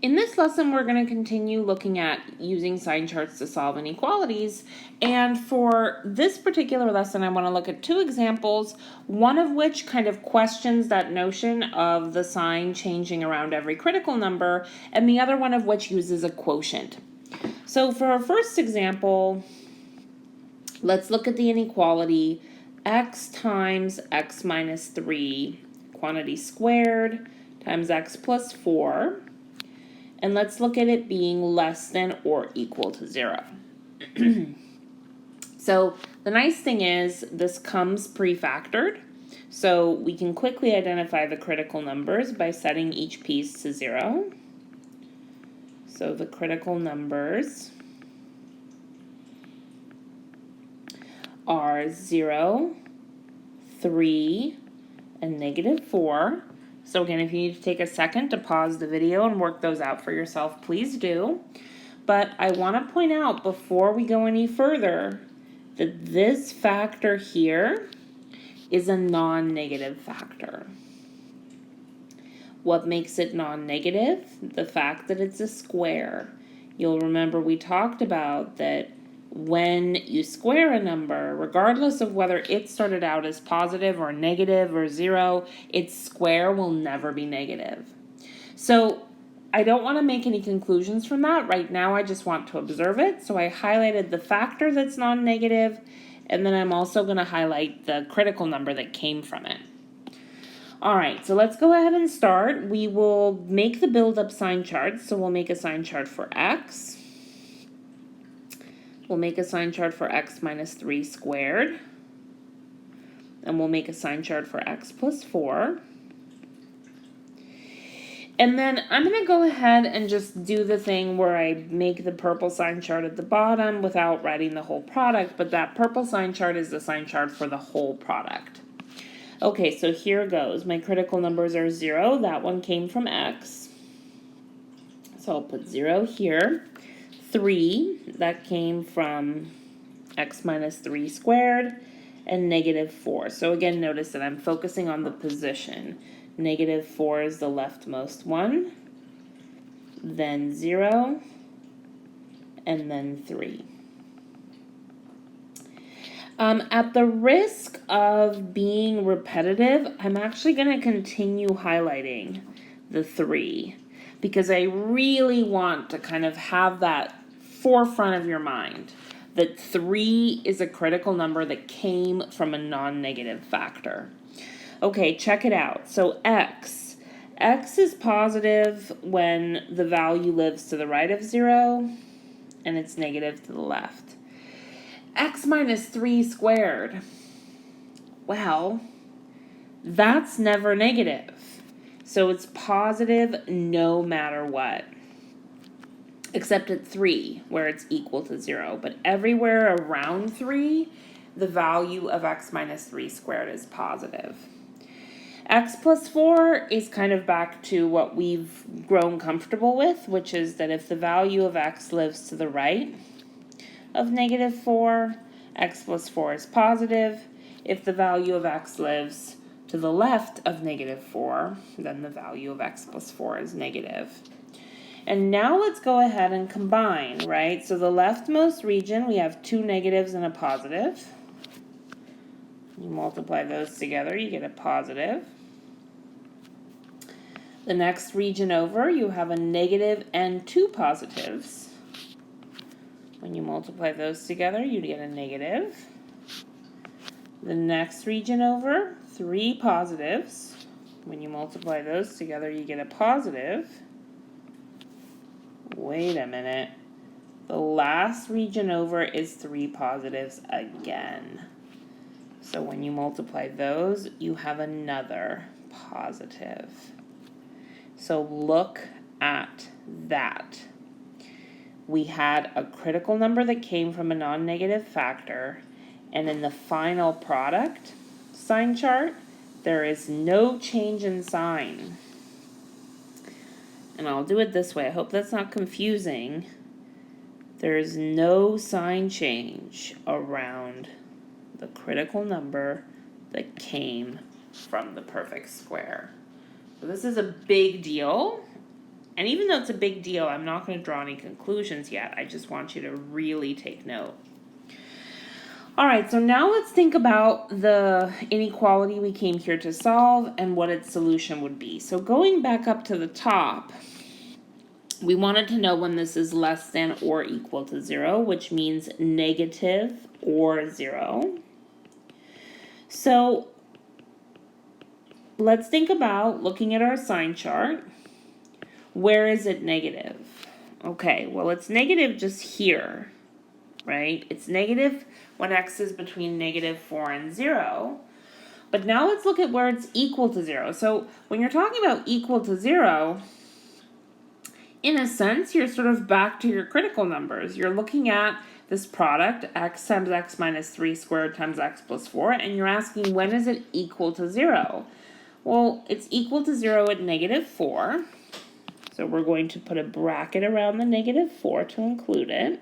In this lesson, we're going to continue looking at using sign charts to solve inequalities. And for this particular lesson, I want to look at two examples, one of which kind of questions that notion of the sign changing around every critical number, and the other one of which uses a quotient. So for our first example, let's look at the inequality x times x minus 3, quantity squared, times x plus 4. And let's look at it being less than or equal to 0. So the nice thing is this comes pre-factored. So we can quickly identify the critical numbers by setting each piece to 0. So the critical numbers are 0, 3, and negative 4. So again, if you need to take a second to pause the video and work those out for yourself, please do. But I want to point out before we go any further that this factor here is a non-negative factor. What makes it non-negative? The fact that it's a square. You'll remember we talked about that when you square a number, regardless of whether it started out as positive or negative or 0, its square will never be negative. So I don't want to make any conclusions from that. Right now I just want to observe it. So I highlighted the factor that's non-negative, and then I'm also going to highlight the critical number that came from it. All right, so let's go ahead and start. We will make the build-up sign chart. So we'll make a sign chart for x. We'll make a sign chart for x minus 3 squared. And we'll make a sign chart for x plus 4. And then I'm going to go ahead and just do the thing where I make the purple sign chart at the bottom without writing the whole product, but that purple sign chart is the sign chart for the whole product. Okay, so here goes. My critical numbers are 0. That one came from x. So I'll put 0 here. 3, that came from x minus 3 squared, and negative 4. So again, notice that I'm focusing on the position. Negative 4 is the leftmost one, then 0, and then 3. At the risk of being repetitive, I'm actually going to continue highlighting the 3 because I really want to kind of have that forefront of your mind that 3 is a critical number that came from a non-negative factor. Okay, check it out. So x is positive when the value lives to the right of 0 and it's negative to the left. X minus 3 squared, well, that's never negative. So it's positive no matter what. Except at 3, where it's equal to 0. But everywhere around 3, the value of x minus 3 squared is positive. X plus 4 is kind of back to what we've grown comfortable with, which is that if the value of x lives to the right of negative 4, x plus 4 is positive. If the value of x lives to the left of negative 4, then the value of x plus 4 is negative. And now let's go ahead and combine, right? So the leftmost region, we have 2 negatives and a positive. You multiply those together, you get a positive. The next region over, you have a negative and 2 positives. When you multiply those together, you get a negative. The next region over, 3 positives. When you multiply those together, you get a positive. Wait a minute. The last region over is 3 positives again. So when you multiply those, you have another positive. So look at that. We had a critical number that came from a non-negative factor, and in the final product sign chart, there is no change in sign. And I'll do it this way. I hope that's not confusing. There's no sign change around the critical number that came from the perfect square. So this is a big deal. And even though it's a big deal, I'm not going to draw any conclusions yet. I just want you to really take note. All right, so now let's think about the inequality we came here to solve and what its solution would be. So going back up to the top, we wanted to know when this is less than or equal to 0, which means negative or 0. So let's think about looking at our sign chart. Where is it negative? Okay, well, it's negative just here, right? It's negative when x is between -4 and 0. But now let's look at where it's equal to 0. So when you're talking about equal to 0, in a sense, you're sort of back to your critical numbers. You're looking at this product, x times x minus 3 squared times x plus 4, and you're asking when is it equal to 0? Well, it's equal to 0 at -4. So we're going to put a bracket around the -4 to include it.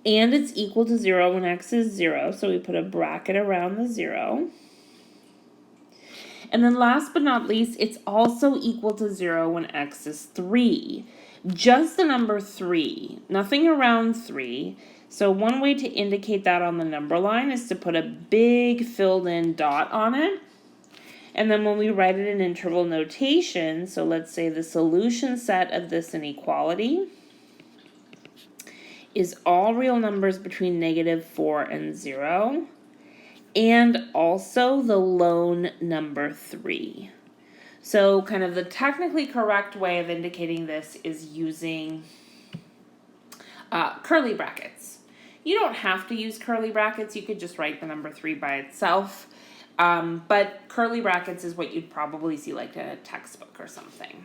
And it's equal to 0 when x is 0, so we put a bracket around the 0. And then last but not least, it's also equal to 0 when x is 3. Just the number 3, nothing around 3. So one way to indicate that on the number line is to put a big filled in dot on it. And then when we write it in interval notation, so let's say the solution set of this inequality is all real numbers between -4 and 0, and also the lone number 3. So kind of the technically correct way of indicating this is using curly brackets. You don't have to use curly brackets. You could just write the number 3 by itself. But curly brackets is what you'd probably see like in a textbook or something.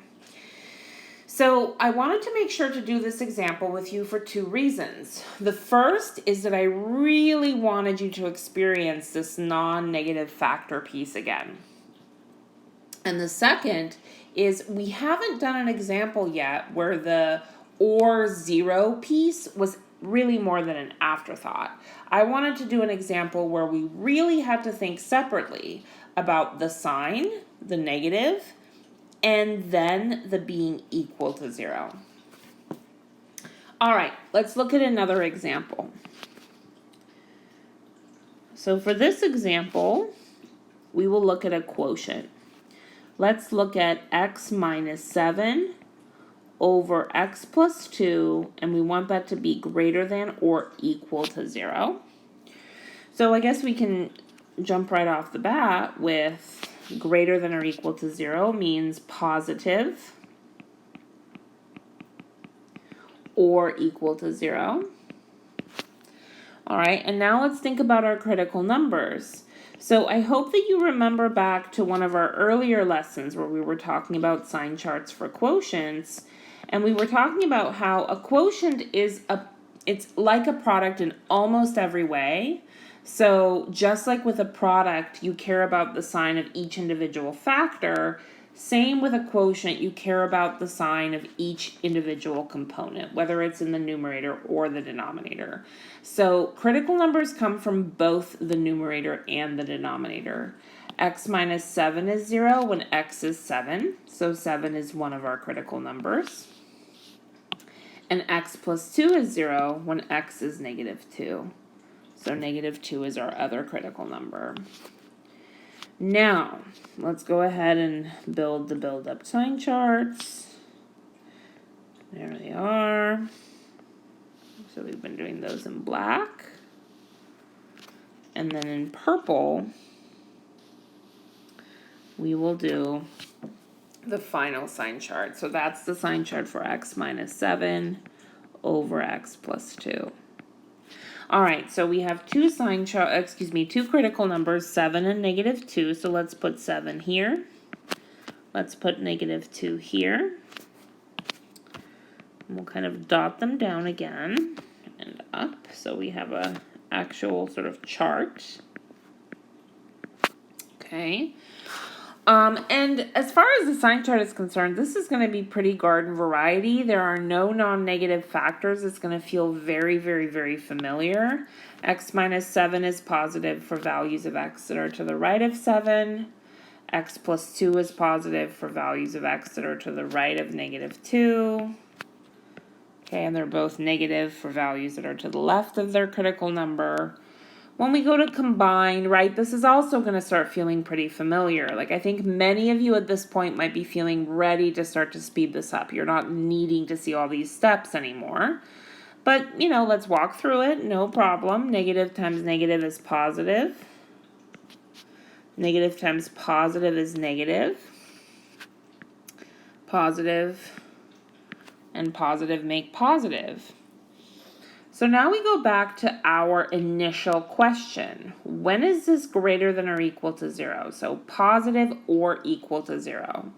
So I wanted to make sure to do this example with you for 2 reasons. The first is that I really wanted you to experience this non-negative factor piece again. And the second is we haven't done an example yet where the or 0 piece was really more than an afterthought. I wanted to do an example where we really had to think separately about the sign, the negative, and then the being equal to 0. All right, let's look at another example. So for this example, we will look at a quotient. Let's look at x minus 7 over x plus 2, and we want that to be greater than or equal to 0. So I guess we can jump right off the bat with greater than or equal to 0 means positive or equal to 0. All right, and now let's think about our critical numbers. So I hope that you remember back to one of our earlier lessons where we were talking about sign charts for quotients, and we were talking about how a quotient is it's like a product in almost every way. So just like with a product, you care about the sign of each individual factor, same with a quotient, you care about the sign of each individual component, whether it's in the numerator or the denominator. So critical numbers come from both the numerator and the denominator. X minus 7 is 0 when x is 7, so 7 is one of our critical numbers. And x plus 2 is 0 when x is -2. So -2 is our other critical number. Now, let's go ahead and build the build-up sign charts. There they are. So we've been doing those in black. And then in purple, we will do the final sign chart. So that's the sign chart for x minus 7 over x plus 2. All right, so we have two critical numbers, 7 and -2. So let's put 7 here. Let's put -2 here. And we'll kind of dot them down again and up. So we have a actual sort of chart. Okay. And as far as the sign chart is concerned, this is going to be pretty garden variety. There are no non-negative factors. It's going to feel very, very, very familiar. X minus 7 is positive for values of x that are to the right of 7. x plus 2 is positive for values of x that are to the right of negative 2. Okay, and they're both negative for values that are to the left of their critical number. When we go to combine, right, this is also going to start feeling pretty familiar. Like, I think many of you at this point might be feeling ready to start to speed this up. You're not needing to see all these steps anymore. But, let's walk through it. No problem. Negative times negative is positive. Negative times positive is negative. Positive and positive make positive. So now we go back to our initial question. When is this greater than or equal to 0? So positive or equal to 0.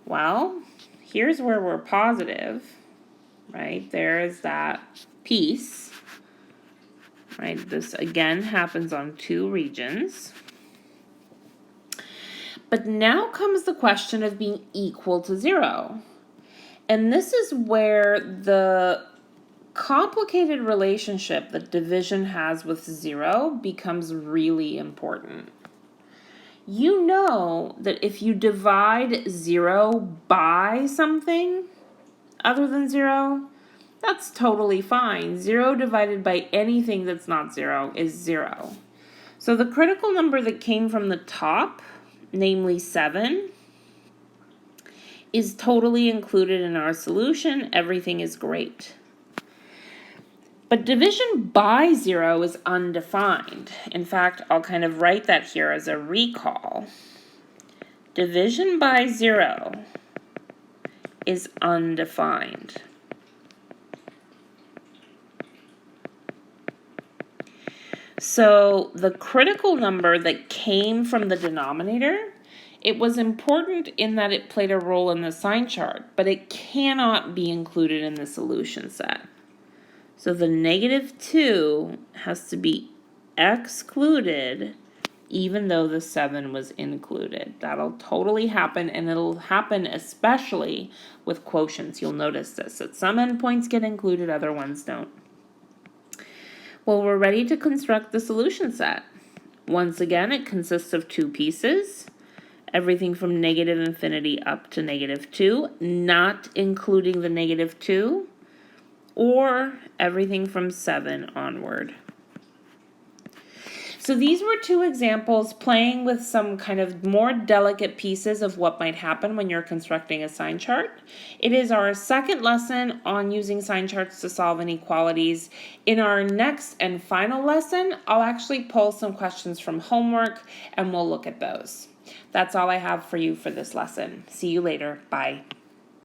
Well, here's where we're positive, right? There is that piece, right? This again happens on 2 regions. But now comes the question of being equal to 0. And this is where the complicated relationship that division has with 0 becomes really important. You know that if you divide 0 by something other than 0, that's totally fine. 0 divided by anything that's not 0 is 0. So the critical number that came from the top, namely 7, is totally included in our solution. Everything is great. But division by 0 is undefined. In fact, I'll kind of write that here as a recall. Division by 0 is undefined. So the critical number that came from the denominator, it was important in that it played a role in the sign chart, but it cannot be included in the solution set. So the negative 2 has to be excluded even though the 7 was included. That'll totally happen, and it'll happen especially with quotients. You'll notice this, that some endpoints get included, other ones don't. Well, we're ready to construct the solution set. Once again, it consists of 2 pieces. Everything from negative infinity up to negative 2, not including the negative 2. Or everything from 7 onward. So these were 2 examples playing with some kind of more delicate pieces of what might happen when you're constructing a sign chart. It is our second lesson on using sign charts to solve inequalities. In our next and final lesson, I'll actually pull some questions from homework and we'll look at those. That's all I have for you for this lesson. See you later. Bye.